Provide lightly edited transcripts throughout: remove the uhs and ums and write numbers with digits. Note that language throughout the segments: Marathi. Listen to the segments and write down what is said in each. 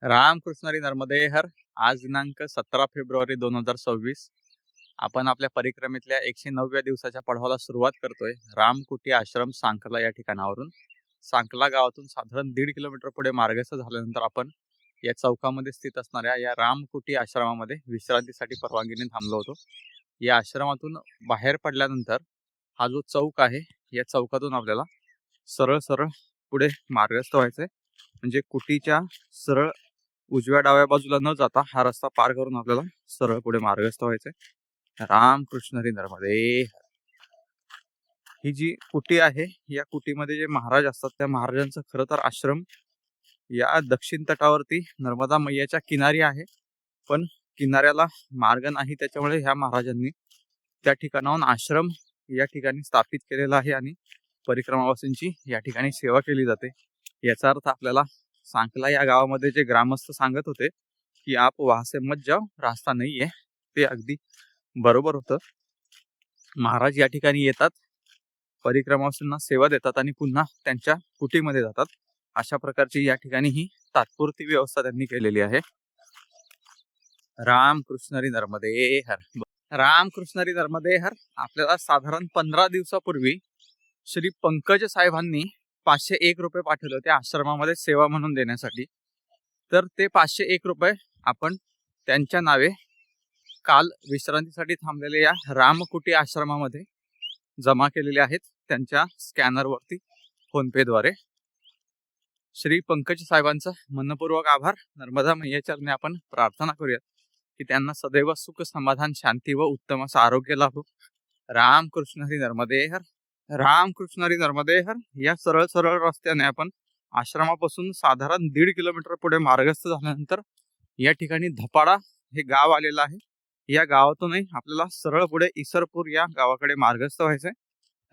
रामकृष्ण हरी नर्मदे हर. आज दिनांक 17 फेब्रुवारी 2026. आपण आपल्या परिक्रमेतल्या 109व्या दिवसाच्या पडावाला सुरुवात करतोय. रामकुटी आश्रम सांकला या ठिकाणावरून. सांकला गावातून साधारण 1.5 किलोमीटर पुढे मार्गस्थ झाल्यानंतर आपण या चौकामध्ये स्थित असणाऱ्या या रामकुटी आश्रमामध्ये विश्रांतीसाठी परवानगीने थांबलो होतो. या आश्रमातून बाहेर पडल्यानंतर हा जो चौक आहे, या चौकातून आपल्याला सरळ सरळ पुढे मार्गस्थ व्हायचंय. म्हणजे कुटीच्या सरळ उजव्या डाव्या बाजूला न जाता हा रस्ता पार करून आपल्याला सरळ पुढे मार्गस्थ व्हायचंय. रामकृष्ण हरी नर्मदे. ही जी कुटी आहे, या कुटीमध्ये जे महाराज असतात त्या महाराजांचं खरं तर आश्रम या दक्षिण तटावरती नर्मदा मैयाच्या किनारी आहे. पण किनाऱ्याला मार्ग नाही, त्याच्यामुळे ह्या महाराजांनी त्या ठिकाणाहून आश्रम या ठिकाणी स्थापित केलेला आहे आणि परिक्रमावासींची या ठिकाणी सेवा केली जाते. याचा अर्थ आपल्याला सांकला या गावामध्ये जे ग्रामस्थ सांगत होते की आप वहां से मत जाओ, रास्ता नाही आहे, ते अगदी बरोबर होतं. महाराज या ठिकाणी येतात, परिक्रमावासींना सेवा देतात आणि पुन्हा त्यांच्या कुटीमध्ये जातात. अशा प्रकारची या ठिकाणी ही तात्पुरती व्यवस्था त्यांनी केलेली आहे. रामकृष्ण हरी नर्मदे हर. रामकृष्ण हरी नर्मदे हर. आपल्याला साधारण 15 दिवसापूर्वी श्री पंकज साहेबांनी 501 रुपये पाठवले होते आश्रमामध्ये सेवा म्हणून देण्यासाठी. तर ते 501 रुपये आपण त्यांच्या नावे काल विश्रांतीसाठी थांबलेल्या या रामकुटी आश्रमामध्ये जमा केलेले आहेत, त्यांच्या स्कॅनरवरती फोनपेद्वारे. श्री पंकज साहेबांचं मनपूर्वक आभार. नर्मदा मैयाचरणी आपण प्रार्थना करूयात की त्यांना सदैव सुख समाधान शांती व उत्तम असं आरोग्य लाभो. रामकृष्ण हरी नर्मदे हर. रामकृष्ण हरी नर्मदे हर. या सरळ सरळ रस्त्याने आपण आश्रमापासून साधारण 1.5 किलोमीटर पुढे मार्गस्थ झाल्यानंतर या ठिकाणी धपाडा हे गाव आलेलं आहे. या गावातूनही आपल्याला सरळ पुढे इसरपूर या गावाकडे मार्गस्थ व्हायचंय.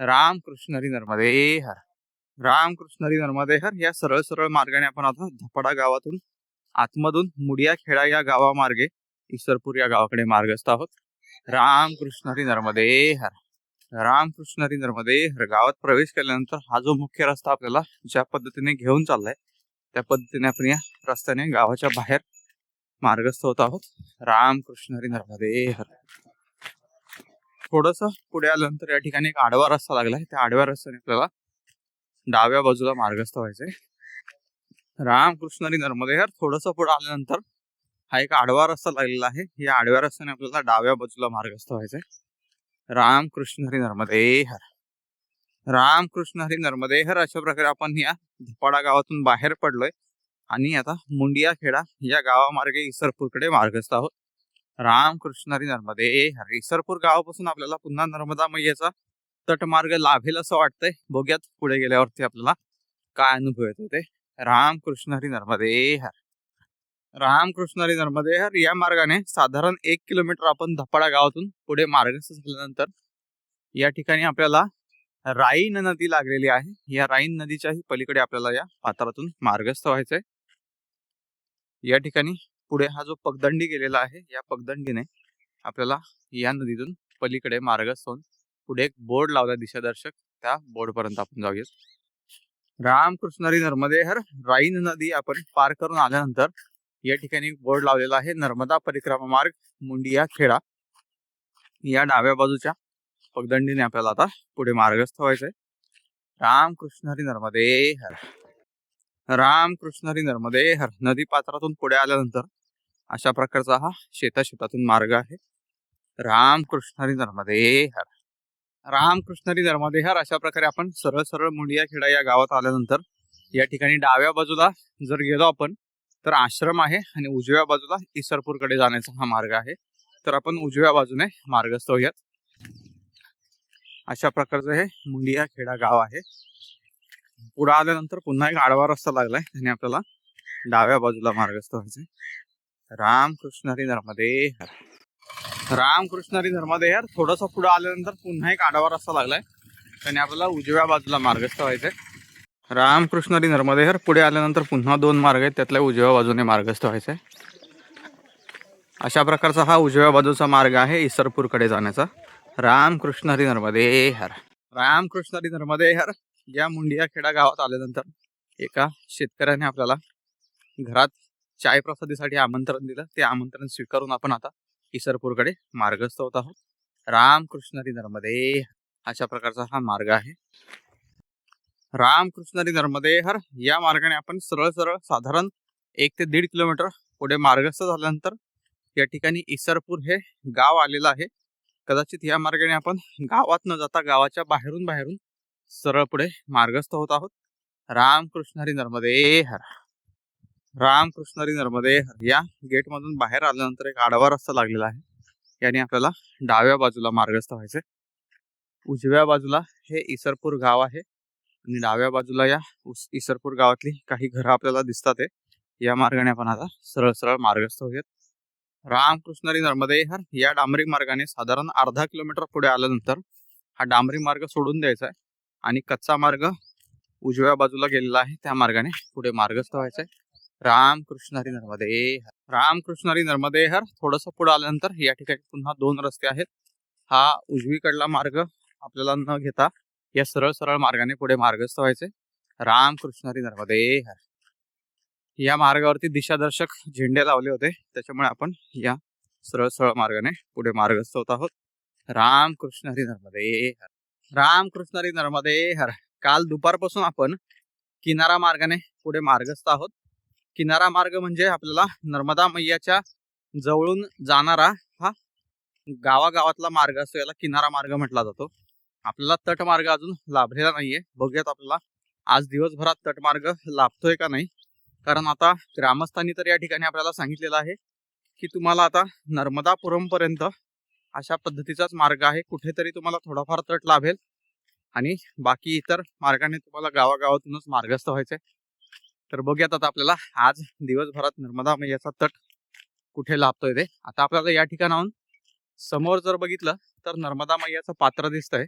रामकृष्ण हरी नर्मदे हर. रामकृष्ण हरी नर्मदे हर. या सरळ सरळ मार्गाने आपण आता धपाडा गावातून आतमधून मुडिया खेडा या गावामार्गे इसरपूर या गावाकडे मार्गस्थ आहोत. रामकृष्ण हरी नर्मदे हर. रामकृष्ण हरी नर्मदे हर. गावात प्रवेश केल्यानंतर हा जो मुख्य रस्ता आपल्याला ज्या पद्धतीने घेऊन चाललाय त्या पद्धतीने आपण या रस्त्याने गावाच्या बाहेर मार्गस्थ होत आहोत. रामकृष्ण हरी नर्मदे हर. थोडस पुढे आल्यानंतर या ठिकाणी एक आडवा रस्ता लागलाय. त्या आडव्या रस्त्याने आपल्याला डाव्या बाजूला मार्गस्थ व्हायचंय. रामकृष्ण हरी नर्मदे हर. थोडस पुढे आल्यानंतर हा एक आडवा रस्ता लागलेला आहे. या आडव्या रस्त्याने आपल्याला डाव्या बाजूला मार्गस्थ व्हायचंय. रामकृष्ण हरी नर्मदे हर. रामकृष्ण हरी नर्मदे हर. अशा प्रकारे आपण या धपाडा गावातून बाहेर पडलोय आणि आता मुंडिया खेडा या गावामार्गे इसरपूरकडे मार्गस्थ आहोत. रामकृष्ण हरी नर्मदे हर. इसरपूर गावापासून आपल्याला पुन्हा नर्मदा मैयाचा तटमार्ग लाभेल असं वाटतंय. बघूयात पुढे गेल्यावरती आपल्याला काय अनुभव येतो ते. रामकृष्ण हरी नर्मदे हर. रामकृष्ण हरी नर्मदे हर. या मार्गाने साधारण 1 किलोमीटर आपण धपाडा गावातून पुढे मार्गस्थ झाल्यानंतर या ठिकाणी आपल्याला राईन नदी लागलेली आहे. या राईन नदीच्याही पलीकडे आपल्याला या पात्रातून मार्गस्थ व्हायचंय. या ठिकाणी पुढे हा जो पगदंडी गेलेला आहे, या पगदंडीने आपल्याला या नदीतून पलीकडे मार्गस्थ होऊन पुढे एक बोर्ड लावला दिशादर्शक, त्या बोर्ड पर्यंत आपण जाऊयात. रामकृष्ण हरी नर्मदे हर. राईन नदी आपण पार करून आल्यानंतर या ठिकाणी बोर्ड लावलेला आहे, नर्मदा परिक्रमा मार्ग मुंडिया खेडा. या डाव्या बाजूच्या पगदंडीने आपल्याला आता पुढे मार्गस्थ व्हायचंय. रामकृष्ण हरी नर्मदे हर. रामकृष्ण हरी नर्मदे हर. नदी पात्रातून पुढे आल्यानंतर अशा प्रकारचा हा शेतातून मार्ग आहे. रामकृष्ण हरी नर्मदे हर. रामकृष्ण हरी नर्मदे हर. अशा प्रकारे आपण सरळ सरळ मुंडिया खेडा या गावात आल्यानंतर या ठिकाणी डाव्या बाजूला जर गेलो आपण तर आश्रम आहे आणि उजव्या बाजूला इसरपूरकडे जाण्याचा हा मार्ग आहे. तर आपण उजव्या बाजूने मार्गस्थ होऊयात. अशा प्रकारचं हे मुंडिया खेडा गाव आहे. पुढे आल्यानंतर पुन्हा एक आडवा रस्ता लागलाय आणि आपल्याला डाव्या बाजूला मार्गस्थ व्हायचंय. रामकृष्ण हरी नर्मदे हर. रामकृष्ण हरी नर्मदे हर. थोडस पुढे आल्यानंतर पुन्हा एक आडवा रस्ता लागलाय आणि आपल्याला उजव्या बाजूला मार्गस्थ व्हायचंय. रामकृष्ण हरी नर्मदे हर. पुढे आल्यानंतर पुन्हा 2 मार्ग आहेत, त्यातल्या उजव्या बाजूने मार्गस्थ व्हायचंय. अशा प्रकारचा हा उजव्या बाजूचा मार्ग आहे इसरपूरकडे जाण्याचा. रामकृष्ण हरी नर्मदे हर. रामकृष्ण हरी नर्मदे हर. या मुंडिया खेडा गावात आल्यानंतर एका शेतकऱ्याने आपल्याला घरात चाय प्रसादीसाठी आमंत्रण दिलं, ते आमंत्रण स्वीकारून आपण आता इसरपूरकडे मार्गस्थ होत आहोत. रामकृष्ण हरी नर्मदे. अशा प्रकारचा हा मार्ग आहे. रामकृष्ण हरी नर्मदे हर या मार्गाने आपण सरळ सरळ साधारण 1 ते 1.5 किलोमीटर पुढे मार्गस्थ झाल्यानंतर या ठिकाणी इसरपूर हे गाव आलेलं आहे. कदाचित या मार्गाने आपण गावात न जाता गावाच्या बाहेरून सरळ पुढे मार्गस्थ होत आहोत. रामकृष्ण हरी नर्मदे हर. रामकृष्ण हरी नर्मदे हर. या गेट मधून बाहेर आल्यानंतर एक आडवा रस्ता लागलेला आहे. याने आपल्याला डाव्या बाजूला मार्गस्थ व्हायचे. उजव्या बाजूला हे इसरपूर गाव आहे आणि डाव्या बाजूला या इसरपूर गावातली काही घरं आपल्याला दिसतात आहे. या मार्गाने आपण आता सरळ सरळ मार्गस्थ होऊयात. रामकृष्ण हरी नर्मदे हर. या डांबरी मार्गाने साधारण अर्धा किलोमीटर पुढे आल्यानंतर हा डांबरी मार्ग सोडून द्यायचा आहे आणि कच्चा मार्ग उजव्या बाजूला गेलेला आहे. त्या मार्गाने पुढे मार्गस्थ व्हायचंय. रामकृष्ण हरी नर्मदे हर. रामकृष्ण हरी नर्मदे हर. थोडस पुढे आल्यानंतर या ठिकाणी पुन्हा 2 रस्ते आहेत. हा उजवीकडला मार्ग आपल्याला न घेता या सरळ सरळ मार्गाने पुढे मार्गस्थ व्हायचे. रामकृष्ण हरी नर्मदे हर. या मार्गावरती दिशादर्शक झेंडे लावले होते, त्याच्यामुळे आपण या सरळ सरळ मार्गाने पुढे मार्गस्थ होत आहोत. रामकृष्ण हरी नर्मदे हर. रामकृष्ण हरी नर्मदे हर. काल दुपारपासून आपण किनारा मार्गाने पुढे मार्गस्थ आहोत. किनारा मार्ग म्हणजे आपल्याला नर्मदा मैयाच्या जवळून जाणारा हा गावागावातला मार्ग असतो, याला किनारा मार्ग म्हटला जातो. आपल्याला तटमार्ग अजून लाभलेला नाहीये. बघूयात आपल्याला आज दिवसभरात तटमार्ग लाभतोय का नाही. कारण आता ग्रामस्थांनी तर या ठिकाणी आपल्याला सांगितलेलं आहे की तुम्हाला आता नर्मदापुरम पर्यंत अशा पद्धतीचाच मार्ग आहे. कुठेतरी तुम्हाला थोडाफार तट लाभेल आणि बाकी इतर मार्गाने तुम्हाला गावागावातूनच मार्गस्थ व्हायचंय. तर बघूयात आता आपल्याला आज दिवसभरात नर्मदा मैयाचा तट कुठे लाभतोय ते. आता आपल्याला या ठिकाणाहून समोर जर बघितलं तर नर्मदा मैयाचं पात्र दिसतंय,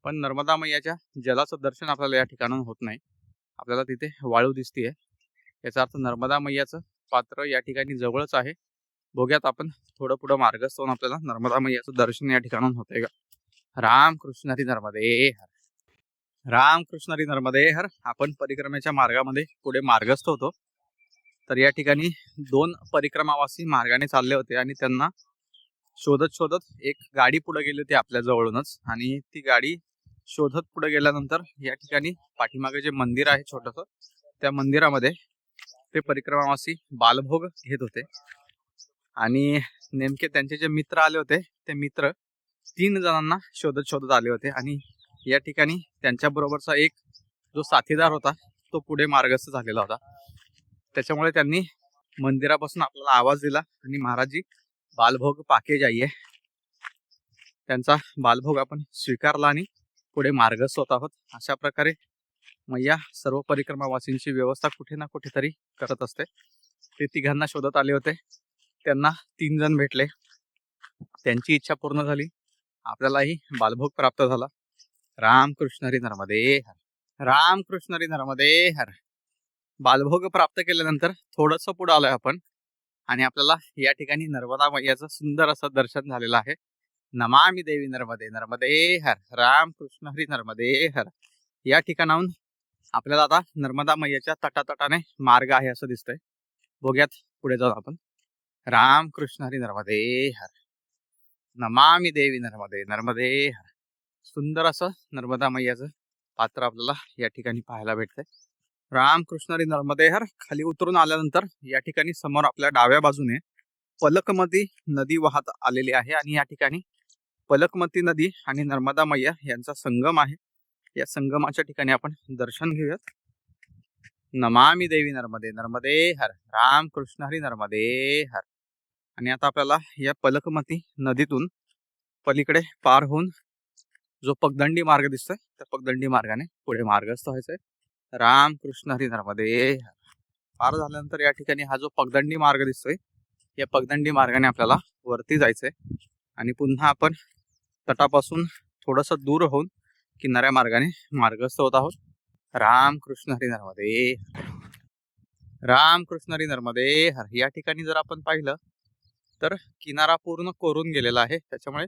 पण नर्मदा मैयाच्या जलाचं दर्शन आपल्याला या ठिकाणाहून होत नाही. आपल्याला तिथे वाळू दिसतीये. याचा अर्थ नर्मदा मैयाचं पात्र या ठिकाणी जवळच आहे. बघूयात आपण थोडं पुढं मार्गस्थ होऊन आपल्याला नर्मदा मैयाचं दर्शन या ठिकाणाहून होतंय का. रामकृष्ण हरी नर्मदे हर. रामकृष्ण हरी नर्मदे हर. आपण परिक्रमेच्या मार्गामध्ये पुढे मार्गस्थ होतो. तर या ठिकाणी 2 परिक्रमावासी मार्गाने चालले होते आणि त्यांना शोधत शोधत एक गाडी पुढे गेली होती आपल्या जवळूनच. आणि ती गाडी शोधत पुढे गेल्यानंतर या ठिकाणी पाठीमागे जे मंदिर आहे छोटस, त्या मंदिरामध्ये ते परिक्रमावासी बालभोग घेत होते. आणि नेमके त्यांचे जे मित्र आले होते, ते मित्र 3 जणांना शोधत शोधत आले होते. आणि या ठिकाणी त्यांच्या बरोबरचा एक जो साथीदार होता तो पुढे मार्गस्थ झालेला होता. त्याच्यामुळे त्यांनी मंदिरापासून आपल्याला आवाज दिला आणि महाराजजी बालभोग पाके जाईये. त्यांचा बालभोग आपण स्वीकारला आणि पुढे मार्गस्थ होत आहोत. अशा प्रकारे मैया सर्व परिक्रमावासींची व्यवस्था कुठे ना कुठेतरी करत असते. ते 3घांना शोधत आले होते. त्यांना 3 जण भेटले. त्यांची इच्छा पूर्ण झाली. आपल्यालाही बालभोग प्राप्त झाला. रामकृष्ण हरी नर्मदे हर. रामकृष्ण हरी नर्मदे हर. बालभोग प्राप्त केल्यानंतर थोडस पुढे आलोय आपण आणि आपल्याला या ठिकाणी नर्मदा मैयाचं सुंदर असं दर्शन झालेलं आहे. नमामि देवी नर्मदे नर्मदे हर. रामकृष्ण हरी नर्मदे हर. या ठिकाणाहून आपल्याला आता नर्मदा मैयाच्या तटातटाने मार्ग आहे असं दिसतंय. बघूयात पुढे जाऊन आपण. रामकृष्ण हरी नर्मदे हर. नमामि देवी नर्मदे नर्मदे हर. सुंदर असं नर्मदा मैयाचं पात्र आपल्याला या ठिकाणी पाहायला भेटतंय. रामकृष्ण हरी नर्मदे हर. खाली उतरून आल्यानंतर या ठिकाणी समोर आपल्या डाव्या बाजूने पलकमती नदी वाहत आलेली आहे आणि या ठिकाणी पलकमती नदी आणि नर्मदा मैया यांचा संगम आहे. या संगमाच्या ठिकाणी आपण दर्शन घेऊयात. नमामि देवी नर्मदे नर्मदे हर. रामकृष्ण हरी नर्मदे हर. आणि आता आपल्याला या पलकमती नदीतून पलीकडे पार होऊन जो पगदंडी मार्ग दिसतोय त्या पगदंडी मार्गाने पुढे मार्गस्थ व्हायचंय. रामकृष्ण हरी नर्मदे हर. पार झाल्यानंतर या ठिकाणी हा जो पगदंडी मार्ग दिसतोय, या पगदंडी मार्गाने आपल्याला वरती जायचंय आणि पुन्हा आपण तटापासून थोडस दूर होऊन किनाऱ्या मार्गाने मार्गस्थ होत आहोत. रामकृष्ण हरी नर्मदे. रामकृष्ण हरी नर्मदे हर. या ठिकाणी जर आपण पाहिलं तर किनारा पूर्ण कोरून गेलेला आहे, त्याच्यामुळे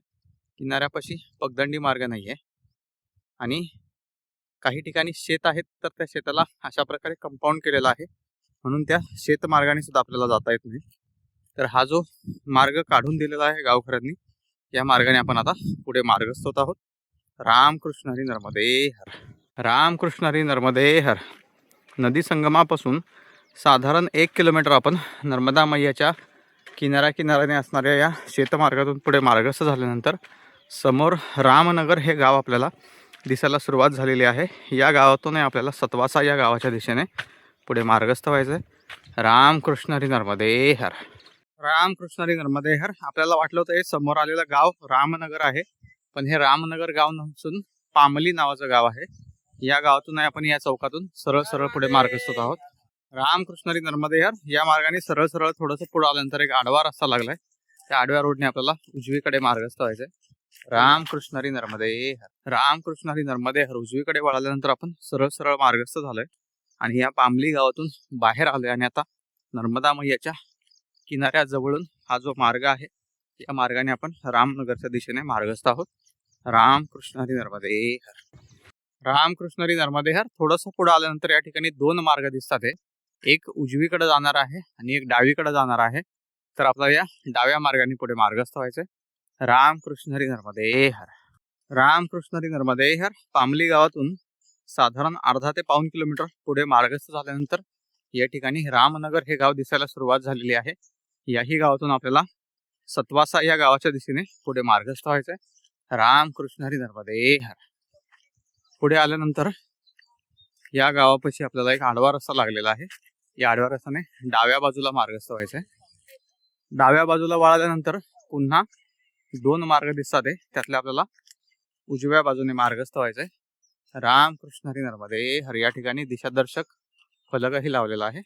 किनाऱ्यापाशी पगदंडी मार्ग नाहीये. आणि काही ठिकाणी शेत आहेत तर त्या शेताला अशा प्रकारे कंपाऊंड केलेलं आहे म्हणून त्या शेतमार्गाने सुद्धा आपल्याला जाता येत नाही. तर हा जो मार्ग काढून दिलेला आहे गावकऱ्यांनी, या मार्गाने आपण आता पुढे मार्गस्थ होत आहोत. रामकृष्ण हरी नर्मदे हर. रामकृष्ण हरी नर्मदे हर. नदी संगमापासून साधारण 1 किलोमीटर आपण नर्मदा मैयाच्या किनाऱ्याने असणाऱ्या या शेतमार्गातून पुढे मार्गस्थ झाल्यानंतर समोर रामनगर हे गाव आपल्याला दिसायला सुरुवात झालेली आहे. या गावातून आपल्याला सतवासा या गावाच्या दिशेने पुढे मार्गस्थ व्हायचं आहे. रामकृष्ण हरी नर्मदे हर. रामकृष्ण हरी नर्मदे हर. आपल्याला वाटलं होतं हे समोर आलेलं गाव रामनगर आहे, पण हे रामनगर गाव नसून पामली नावाचं गाव आहे. या गावातून आपण या चौकातून सरळ पुढे मार्गस्थ होत आहोत. रामकृष्ण हरी नर्मदे हर. या मार्गाने सरळ थोडंसं पुढे आल्यानंतर एक आडवा रस्ता लागलाय. त्या आडव्या रोडने आपल्याला उजवीकडे मार्गस्थ व्हायचंय. रामकृष्ण हरी नर्मदे हर. रामकृष्ण हरी नर्मदे हर. उजवीकडे वळाल्यानंतर आपण सरळ मार्गस्थ झालोय आणि या पामली गावातून बाहेर आलोय आणि आता नर्मदा मैयाच्या किनाऱ्याजवळून हा जो मार्ग आहे या मार्गाने आपण रामनगरच्या दिशेने मार्गस्थ आहोत. रामकृष्ण हरी नर्मदे हर. रामकृष्ण हरी नर्मदे हर. थोडंसं पुढे आल्यानंतर या ठिकाणी 2 मार्ग दिसतात आहे. एक उजवीकडे जाणार आहे आणि एक डावीकडे जाणार आहे. तर आपल्याला या डाव्या मार्गाने पुढे मार्गस्थ व्हायचंय. रामकृष्ण हरी नर्मदे हर. रामकृष्ण हरी नर्मदे हर. पामली गावातून साधारण अर्धा ते पाऊण किलोमीटर पुढे मार्गस्थ झाल्यानंतर या ठिकाणी रामनगर हे गाव दिसायला सुरुवात झालेली आहे. याही गावातून आपल्याला सतवासा या गावाच्या दिशेने पुढे मार्गस्थ व्हायचंय. रामकृष्ण हरी नर्मदे हर. पुढे आल्यानंतर या गावापाशी आपल्याला एक आडवा रस्ता लागलेला आहे. या आडव्या रस्त्याने डाव्या बाजूला मार्गस्थ व्हायचंय. डाव्या बाजूला वळाल्यानंतर पुन्हा 2 मार्ग दिसतात आहे. त्यातल्या आपल्याला उजव्या बाजूने मार्गस्थ व्हायचंय. रामकृष्ण हरी नर्मदे हर. या ठिकाणी दिशादर्शक फलकही लावलेला आहे.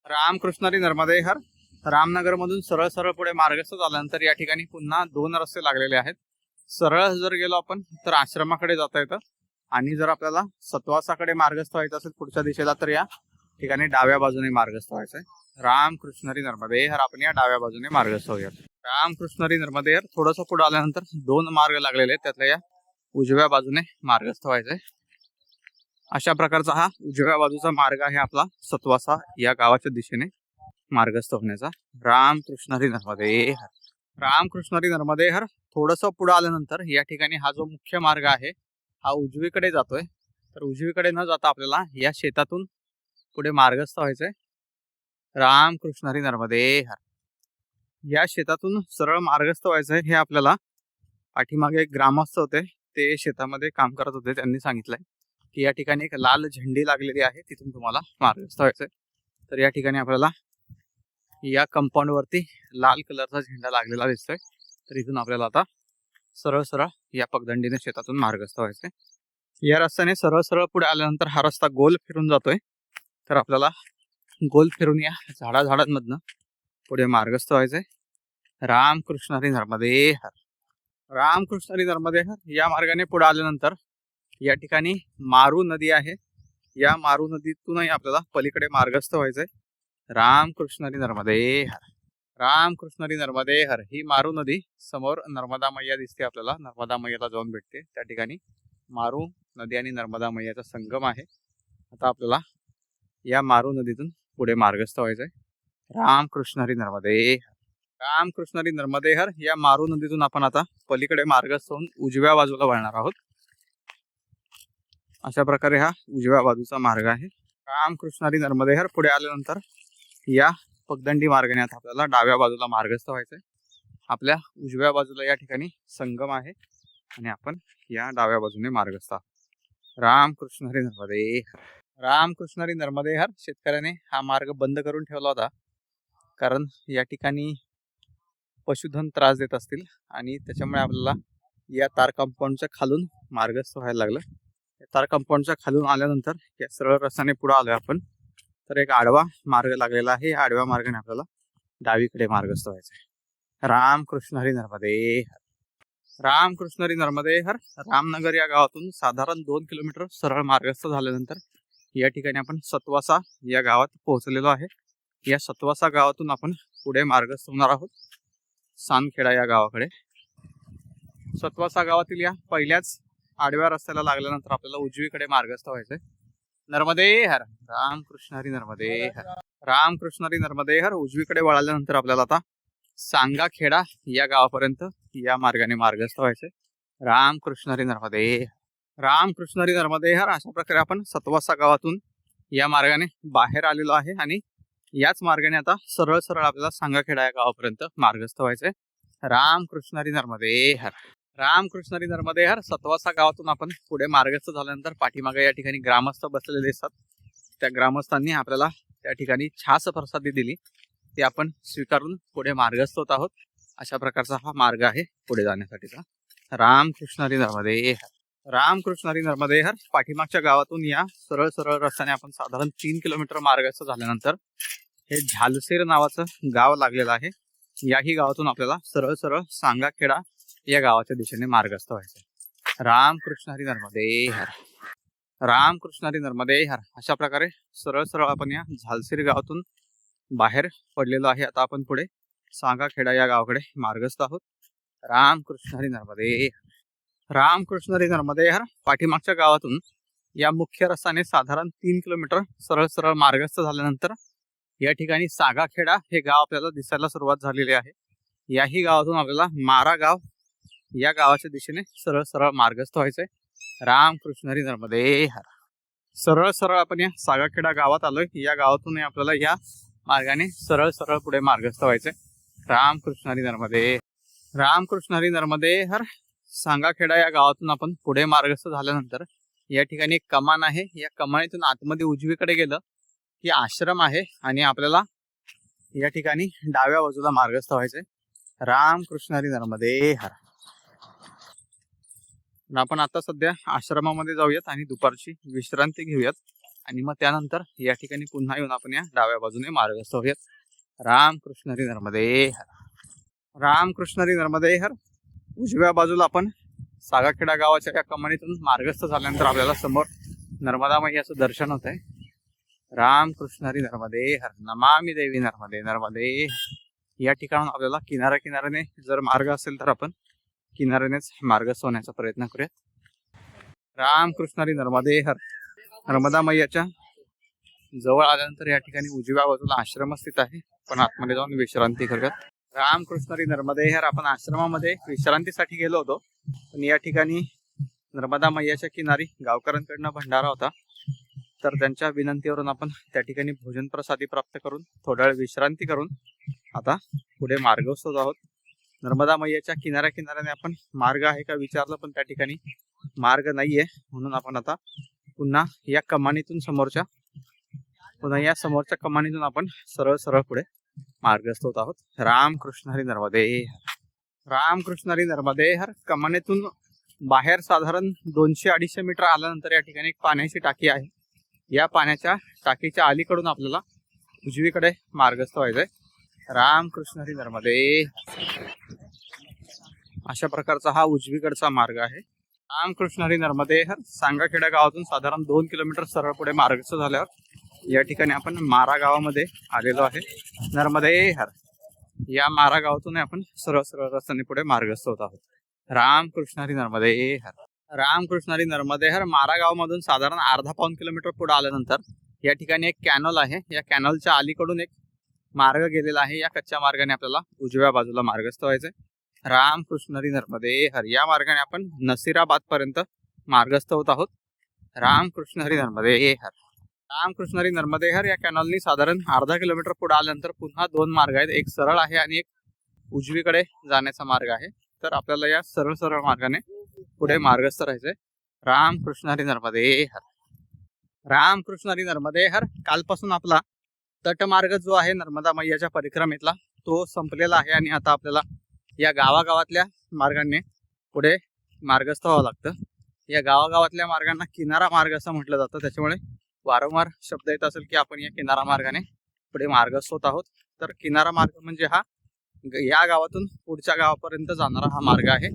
रामकृष्ण हरी नर्मदे हर. रामनगर मधून सरळ पुढे मार्गस्थ झाल्यानंतर या ठिकाणी पुन्हा 2 रस्ते लागलेले आहेत. सरळ जर गेलो आपण तर आश्रमाकडे जाता येतं आणि जर आपल्याला सतवासाकडे मार्गस्थ व्हायचं असेल पुढच्या दिशेला तर या ठिकाणी डाव्या बाजूने मार्गस्थ व्हायचंय. रामकृष्ण हरी नर्मदे हर. आपण या डाव्या बाजूने मार्गस्थ होऊयात. रामकृष्ण हरी नर्मदे हर. थोडंसं पुढे आल्यानंतर 2 मार्ग लागलेले आहेत. त्यातल्या या उजव्या बाजूने मार्गस्थ व्हायचंय. अशा प्रकारचा हा उजव्या बाजूचा मार्ग आहे आपला सतवासा या गावाच्या दिशेने मार्गस्थ होण्याचा. रामकृष्ण हरी नर्मदे हर. रामकृष्ण हरी नर्मदे हर. थोडंसं पुढे आल्यानंतर या ठिकाणी हा जो मुख्य मार्ग आहे हा उजवीकडे जातोय. तर उजवीकडे न जाता आपल्याला या शेतातून पुढे मार्गस्थ व्हायचंय. रामकृष्ण हरी नर्मदे हर. या शेतातून सरळ मार्गस्थ व्हायचंय. हे आपल्याला पाठीमागे एक ग्रामस्थ होते, ते शेतामध्ये काम करत होते, त्यांनी सांगितलंय की या ठिकाणी एक लाल झेंडी लागलेली आहे, तिथून तुम्हाला मार्गस्थ व्हायचंय. तर या ठिकाणी आपल्याला या कंपाऊंड वरती लाल कलरचा झेंडा लागलेला दिसतोय. तर इथून आपल्याला आता सरळ या पगदंडीने शेतातून मार्गस्थ व्हायचंय. या रस्त्याने सरळ पुढे आल्यानंतर हा रस्ता गोल फिरून जातोय. तर आपल्याला गोल फिरून या झाडांमधनं पुढे मार्गस्थ व्हायचंय. रामकृष्ण हरी नर्मदे हर. रामकृष्ण हरी नर्मदे हर. या मार्गाने पुढे आल्यानंतर या ठिकाणी मारू नदी आहे. या मारू नदीतूनही आपल्याला पलीकडे मार्गस्थ व्हायचंय. रामकृष्ण हरी नर्मदे हर. रामकृष्ण हरी नर्मदे हर. ही मारू नदी समोर नर्मदा मैया दिसते आपल्याला. नर्मदा मैयाला जाऊन भेटते. त्या ठिकाणी मारू नदी आणि नर्मदा मैयाचा संगम आहे. आता आपल्याला या मारू नदीतून पुढे मार्गस्थ व्हायचंय. रामकृष्ण हरी नर्मदे हर. रामकृष्ण हरी नर्मदे हर. या मारू नदीतून आपण आता पलीकडे मार्गस्थ होऊन उजव्या बाजूला वळणार आहोत. अशा प्रकारे हा उजव्या बाजूचा मार्ग आहे. रामकृष्ण हरी नर्मदे हर. पुढे आल्यानंतर या पगदंडी मार्गाने आता आपल्याला डाव्या बाजूला मार्गस्थ व्हायचंय. आपल्या उजव्या बाजूला या ठिकाणी संगम आहे आणि आपण या डाव्या बाजूने मार्गस्थ आहोत. रामकृष्ण हरी नर्मदे हर. रामकृष्ण हरी नर्मदे हर. शेतकऱ्याने हा मार्ग बंद करून ठेवला होता, कारण या ठिकाणी पशुधन त्रास देत असतील आणि त्याच्यामुळे आपल्याला या तार कंपाऊंडच्या खालून मार्गस्थ व्हायला लागलं. या तार कंपाऊंडच्या खालून आल्यानंतर या सरळ रस्त्याने पुढे आलोय आपण. तर एक आडवा मार्ग लागलेला आहे. या आडव्या मार्गाने आपल्याला डावीकडे मार्गस्थ व्हायचंय. रामकृष्ण हरी नर्मदे हर. रामकृष्ण हरी नर्मदे हर. रामनगर या गावातून साधारण 2 किलोमीटर सरळ मार्गस्थ झाल्यानंतर या ठिकाणी आपण सतवासा या गावात पोहोचलेलो आहे. या सतवासा गावातून आपण पुढे मार्गस्थ होणार आहोत सानखेडा या गावाकडे. सतवासा गावातील या पहिल्याच आडव्या रस्त्याला लागल्यानंतर आपल्याला उजवीकडे मार्गस्थ व्हायचंय. नर्मदे हर. रामकृष्ण हरी नर्मदे हर. रामकृष्ण हरी नर्मदे हर. उजवीकडे वळाल्यानंतर आपल्याला आता सांगाखेडा या गावापर्यंत या मार्गाने मार्गस्थ व्हायचे. रामकृष्ण हरी नर्मदे. रामकृष्ण हरी नर्मदे हर. अशा प्रकारे आपण सतवासा गावातून या मार्गाने बाहेर आलेलो आहे आणि याच मार्गाने आता सरळ सरळ आपल्याला सांगाखेडा या गावापर्यंत मार्गस्थ व्हायचे. रामकृष्ण हरी नर्मदे हर. रामकृष्ण हरी नर्मदे हर. सतवासा गावातून आपण पुढे मार्गस्थ झाल्यानंतर पाठीमागे या ठिकाणी ग्रामस्थ बसलेले असतात. त्या ग्रामस्थांनी आपल्याला त्या ठिकाणी छास प्रसादी दिली, ती आपण स्वीकारून पुढे मार्गस्थ होत आहोत. अशा प्रकारचा हा मार्ग आहे पुढे जाण्यासाठीचा. रामकृष्ण हरी नर्मदे हर. रामकृष्ण हरी नर्मदे हर. पाठीमागच्या गावातून या सरळ सरळ रस्त्याने आपण साधारण 3 किलोमीटर मार्गस्थ झाल्यानंतर हे झालसेर नावाचं गाव लागलेलं आहे. याही गावातून आपल्याला सरळ सरळ सांगाखेडा या गावाच्या दिशेने मार्गस्थ व्हायचं. रामकृष्ण हरी नर्मदे हर. रामकृष्ण हरी नर्मदे हर. अशा प्रकारे सरळ सरळ आपण या झालसेर गावातून बाहेर पडलेलो आहे. आता आपण पुढे सांगाखेडा या गावाकडे मार्गस्थ आहोत. रामकृष्ण हरी नर्मदे. रामकृष्ण हरी नर्मदे हर. पाठीमागच्या गावातून या मुख्य रस्त्याने साधारण 3 किलोमीटर सरळ सरळ मार्गस्थ झाल्यानंतर या ठिकाणी सागाखेडा हे गाव आपल्याला दिसायला सुरुवात झालेली आहे. याही गावातून आपल्याला मारा गाव या गावाच्या दिशेने सरळ सरळ मार्गस्थ व्हायचंय. रामकृष्ण हरी नर्मदे हर. सरळ सरळ आपण या सागाखेडा गावात आलोय. या गावातून आपल्याला या मार्गाने सरळ सरळ पुढे मार्गस्थ व्हायचंय. रामकृष्ण हरी नर्मदे. रामकृष्ण हरी नर्मदे हर. सांगाखेडा या गावातून आपण पुढे मार्गस्थ झाल्यानंतर या ठिकाणी एक कमान आहे. या कमानीतून आतमध्ये उजवीकडे गेलं की आश्रम आहे आणि आपल्याला या ठिकाणी डाव्या बाजूला मार्गस्थ व्हायचंय. रामकृष्ण हरी नर्मदे हर. आपण आता सध्या आश्रमामध्ये जाऊयात आणि दुपारची विश्रांती घेऊयात आणि मग त्यानंतर या ठिकाणी पुन्हा येऊन आपण या डाव्या बाजूने मार्गस्थ होऊयात. रामकृष्ण हरी नर्मदे हर. रामकृष्ण हरी नर्मदे हर. उजव्या बाजूला आपण सागाखेडा गावाच्या या कमानीतून मार्गस्थ झाल्यानंतर आपल्याला समोर नर्मदा मैयाचं दर्शन होत आहे. रामकृष्ण हरी नर्मदे हर. नमामि देवी नर्मदे नर्मदे. या ठिकाणून आपल्याला किनाऱ्याने जर मार्ग असेल तर आपण किनाऱ्यानेच मार्गस्थ होण्याचा प्रयत्न करूया. रामकृष्ण हरी नर्मदे हर. नर्मदा मैयाच्या जवळ आल्यानंतर या ठिकाणी उजव्या बाजूला आश्रम स्थित आहे. पण आतमध्ये जाऊन विश्रांती करूयात. रामकृष्ण हरी नर्मदे हर. आपण आश्रमामध्ये विश्रांतीसाठी गेलो होतो, पण या ठिकाणी नर्मदा मैयाच्या किनारी गावकऱ्यांकडनं भंडारा होता, तर त्यांच्या विनंतीवरून आपण त्या ठिकाणी भोजन प्रसादी प्राप्त करून थोडा वेळ विश्रांती करून आता पुढे मार्गस्थ होत आहोत. नर्मदा मैयाच्या किनाऱ्याने आपण मार्ग आहे का विचारलं, पण त्या ठिकाणी मार्ग नाहीये. म्हणून आपण आता पुन्हा या समोरच्या कमानीतून आपण सरळ सरळ पुढे मार्गस्थ होत आहोत. रामकृष्ण हरी नर्मदे हर. रामकृष्ण हरी नर्मदे हर. कमानीतून बाहेर साधारण 200-250 मीटर आल्यानंतर या ठिकाणी एक पाण्याची टाकी आहे. या पाण्याच्या टाकीच्या अलीकडून आपल्याला उजवीकडे मार्गस्थ व्हायचंय. रामकृष्ण हरी नर्मदे. अशा प्रकारचा हा उजवीकडचा मार्ग आहे. रामकृष्ण हरी नर्मदे हर. सांगाखेडा गावातून साधारण 2 किलोमीटर सरळ पुढे मार्गस्थ झाल्यावर या ठिकाणी आपण मारा गावामध्ये आलेलो आहे. नर्मदे हर. या मारा गावातून आपण सरळ सरळ रस्त्याने पुढे मार्गस्थ होत आहोत. रामकृष्ण हरी नर्मदे हर. रामकृष्ण हरी नर्मदे हर. मारा गावामधून साधारण अर्धा-पाऊण किलोमीटर पुढे आल्यानंतर या ठिकाणी एक कॅनल आहे. या कॅनलच्या अलीकडून एक मार्ग गेलेला आहे. या कच्च्या मार्गाने आपल्याला उजव्या बाजूला मार्गस्थ व्हायचंय. रामकृष्ण हरी नर्मदे हर. या मार्गाने आपण नसीराबाद पर्यंत मार्गस्थ होत आहोत. रामकृष्ण हरी नर्मदे हर. रामकृष्ण हरी नर्मदे हर. या कॅनलनी साधारण अर्धा किलोमीटर पुढे आल्यानंतर पुन्हा 2 मार्ग आहेत. एक सरळ आहे आणि एक उजवीकडे जाण्याचा मार्ग आहे. तर आपल्याला या सरळ सरळ मार्गाने पुढे मार्गस्थ राहायचंय. रामकृष्ण हरी नर्मदे हर. रामकृष्ण हरी नर्मदे हर. कालपासून आपला तटमार्ग जो आहे नर्मदा मैयाच्या परिक्रमेतला तो संपलेला आहे आणि आता आपल्याला या गावागावातल्या मार्गाने पुढे मार्गस्थ व्हावं लागतं. या गावागावातल्या मार्गांना किनारा मार्ग असं म्हटलं जातं. त्याच्यामुळे वारंवार शब्द येत असेल की आपण या किनारा मार्गाने पुढे मार्गस्थ होत आहोत. तर किनारा मार्ग म्हणजे हा या गावातून पुढच्या गावापर्यंत जाणारा हा मार्ग आहे.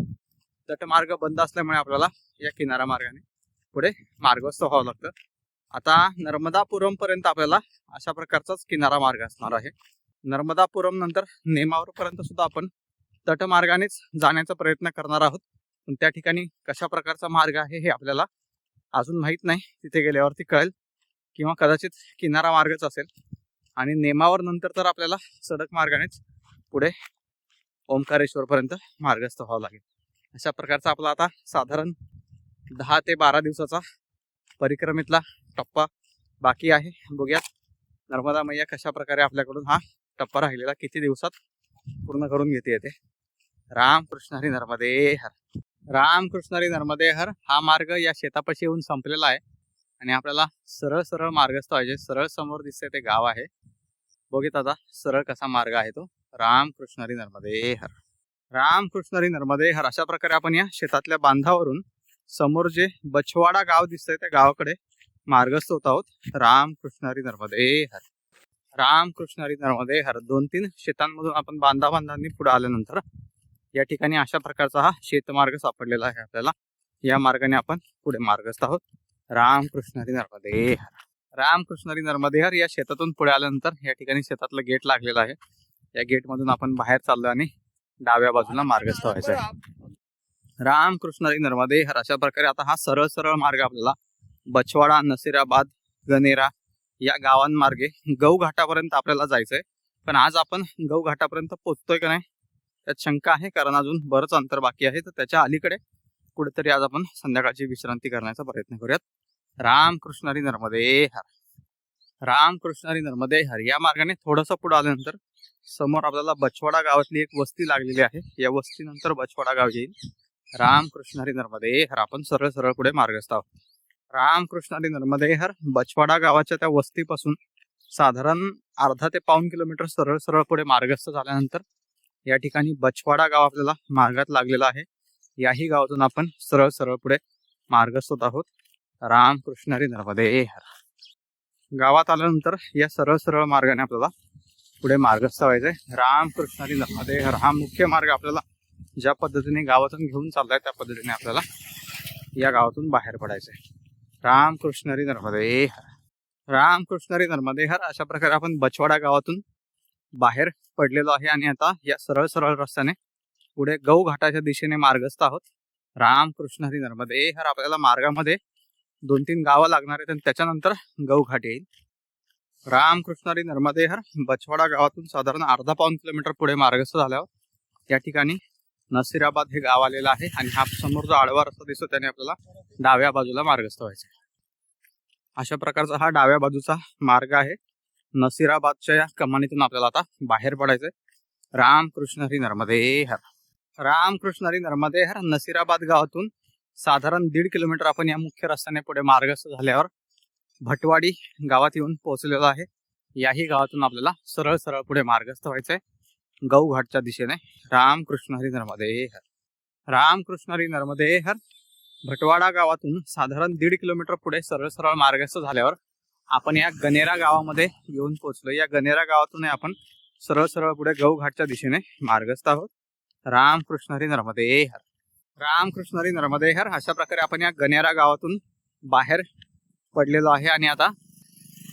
तटमार्ग बंद असल्यामुळे आपल्याला या किनारा मार्गाने पुढे मार्गस्थ व्हावं लागतं. आता नर्मदापुरम पर्यंत आपल्याला अशा प्रकारचाच किनारा मार्ग असणार आहे. नर्मदापुरम नंतर नेमावर पर्यंत सुद्धा आपण तटमार्गानेच जाण्याचा प्रयत्न करणार आहोत. पण त्या ठिकाणी कशा प्रकारचा मार्ग आहे हे आपल्याला अजून माहित नाही. तिथे गेल्यावरती कळेल. किंवा कदाचित किनारा मार्गच असेल आणि नेमावर नंतर तर आपल्याला सडक मार्गानेच पुढे ओंकारेश्वरपर्यंत मार्गस्थ व्हावं लागेल. अशा प्रकारचा आपला आता साधारण 10 ते 12 दिवसाचा परिक्रमेतला टप्पा बाकी आहे. बघूयात नर्मदा मैया कशा प्रकारे आपल्याकडून हा टप्पा राहिलेला किती दिवसात पूर्ण करून घेते येते. रामकृष्ण हरी नर्मदे हर. रामकृष्ण हरी नर्मदे हर. हा मार्ग या शेतापाशी येऊन संपलेला आहे आणि आपल्याला सरळ सरळ मार्गस्थ व्हायचे. सरळ समोर दिसते ते गाव आहे. बघित आता सरळ कसा मार्ग आहे तो. रामकृष्ण हरी नर्मदे हर. रामकृष्ण हरी नर्मदे हर. अशा प्रकारे आपण या शेतातल्या बांधावरून समोर जे बछवाडा गाव दिसतंय त्या गावाकडे मार्गस्थ होत आहोत. रामकृष्ण हरी नर्मदे हर. रामकृष्ण हरी नर्मदे हर. 2-3 शेतांमधून आपण बांधांनी पुढे आल्यानंतर या ठिकाणी अशा प्रकारचा हा शेतमार्ग सापडलेला आहे आपल्याला. या मार्गाने आपण पुढे मार्गस्थ आहोत. रामकृष्ण हरी नर्मदे हर. रामकृष्ण हरी नर्मदे हर. या शेतातून पुढे आल्यानंतर या ठिकाणी शेतातलं गेट लागलेलं आहे. या गेट मधून आपण बाहेर चाललो आणि डाव्या बाजूला मार्गस्थ व्हायचं आहे. रामकृष्ण हरी नर्मदे हर. अशा प्रकारे आता हा सरळ सरळ मार्ग आपल्याला बछवाडा, नसीराबाद, गनेरा या गावांमार्गे गौ घाटापर्यंत आपल्याला जायचंय. पण आज आपण गौ घाटापर्यंत पोहोचतोय का नाही त्यात शंका आहे, कारण अजून बरंच अंतर बाकी आहे. तर त्याच्या अलीकडे कुठेतरी आज आपण संध्याकाळची विश्रांती करण्याचा प्रयत्न करूयात. रामकृष्ण हरी नर्मदे हर. रामकृष्ण हरी नर्मदे हर. या मार्गाने थोडंसं पुढे आल्यानंतर समोर आपल्याला बछवाडा गावातली एक वस्ती लागलेली आहे. या वस्तीनंतर बछवाडा गाव येईल. रामकृष्ण हरी नर्मदे हर. आपण सरळ सरळ पुढे मार्गस्थ आहोत. रामकृष्ण हरी नर्मदे हर. बछवाडा गावाच्या त्या वस्तीपासून साधारण अर्धा ते पाऊण किलोमीटर सरळ सरळ पुढे मार्गस्थ झाल्यानंतर या ठिकाणी बछवाडा गाव आपल्याला मार्गात लागलेला आहे. याही गावातून आपण सरळ सरळ पुढे मार्गस्थ होत आहोत. रामकृष्ण हरी नर्मदे हर. गावात आल्यानंतर या सरळ सरळ मार्गाने आपल्याला पुढे मार्गस्थ व्हायचंय. रामकृष्ण हरी नर्मदे हर. हा मुख्य मार्ग आपल्याला ज्या पद्धतीने गावातून घेऊन चाललाय त्या पद्धतीने आपल्याला या गावातून बाहेर पडायचंय. रामकृष्ण हरी नर्मदे हर. रामकृष्ण हरी नर्मदे हर. अशा प्रकारे आपण बछवाडा गावातून बाहेर पडलेलो आहे आणि आता या सरळ सरळ रस्त्याने पुढे गौ घाटाच्या दिशेने मार्गस्थ आहोत. रामकृष्ण हरी नर्मदे हर. आपल्याला मार्गामध्ये 2-3 गावं लागणार आहेत आणि त्याच्यानंतर गौ घाट येईल. रामकृष्ण हरी नर्मदे हर. बछवाडा गावातून साधारण अर्धा पाऊण किलोमीटर पुढे मार्गस्थ झाल्यावर या ठिकाणी नसीराबाद हे गाव आलेलं आहे आणि हा समोर जो आडवा रस्ता दिसतो त्याने आपल्याला डाव्या बाजूला मार्गस्थ व्हायचं. अशा प्रकारचा हा डाव्या बाजूचा मार्ग आहे. नसीराबादच्या या कमानीतून आपल्याला आता बाहेर पडायचंय. रामकृष्ण हरी नर्मदे हर. रामकृष्ण हरी नर्मदे हर. नसीराबाद गावातून साधारण 1.5 किलोमीटर आपण या मुख्य रस्त्याने पुढे मार्गस्थ झाल्यावर भटवाडी गावात येऊन पोहोचलेलो आहे. याही गावातून आपल्याला सरळ सरळ पुढे मार्गस्थ व्हायचंय गौ घाटच्या दिशेने. रामकृष्ण हरी नर्मदे हर. रामकृष्ण हरी नर्मदे हर. भटवाडा गावातून साधारण 1.5 किलोमीटर पुढे सरळ सरळ मार्गस्थ झाल्यावर आपण या गनेरा गावामध्ये येऊन पोहोचलो. या गनेरा गावातून आपण सरळ सरळ पुढे गौ घाटच्या दिशेने मार्गस्थ आहोत. रामकृष्ण हरी नर्मदे हर. रामकृष्ण हरी नर्मदे हर. अशा प्रकारे आपण या गनेरा गावातून बाहेर पडलेलो आहे आणि आता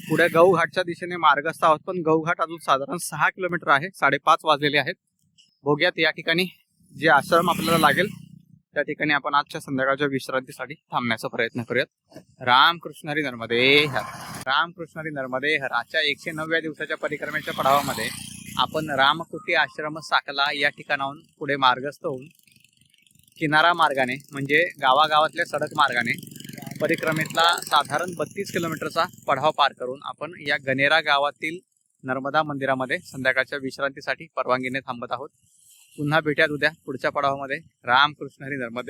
पुढे गौ घाटच्या दिशेने मार्गस्थ आहोत. पण गौ घाट अजून साधारण 6 किलोमीटर आहे. 5:30 वाजलेले आहेत. बघूयात या ठिकाणी जे आश्रम आपल्याला लागेल त्या ठिकाणी आपण आजच्या संध्याकाळच्या विश्रांतीसाठी थांबण्याचा प्रयत्न करूयात. रामकृष्ण हरी नर्मदे हर. रामकृष्ण हरी नर्मदे हर. आजच्या 109व्या दिवसाच्या परिक्रमेच्या पडावामध्ये आपण रामकुटी आश्रम साकला या ठिकाणाहून पुढे मार्गस्थ होऊन किनारा मार्गाने म्हणजे गावागावातल्या सडक मार्गाने परिक्रमेतला साधारण 32 किलोमीटरचा पडाव पार करून आपण या गनेरा गावातील नर्मदा मंदिरामध्ये संध्याकाळच्या विश्रांतीसाठी परवानगीने थांबत आहोत. पुन्हा भेटूयात उद्या पुढच्या पडावामध्ये. रामकृष्ण हरी नर्मदे.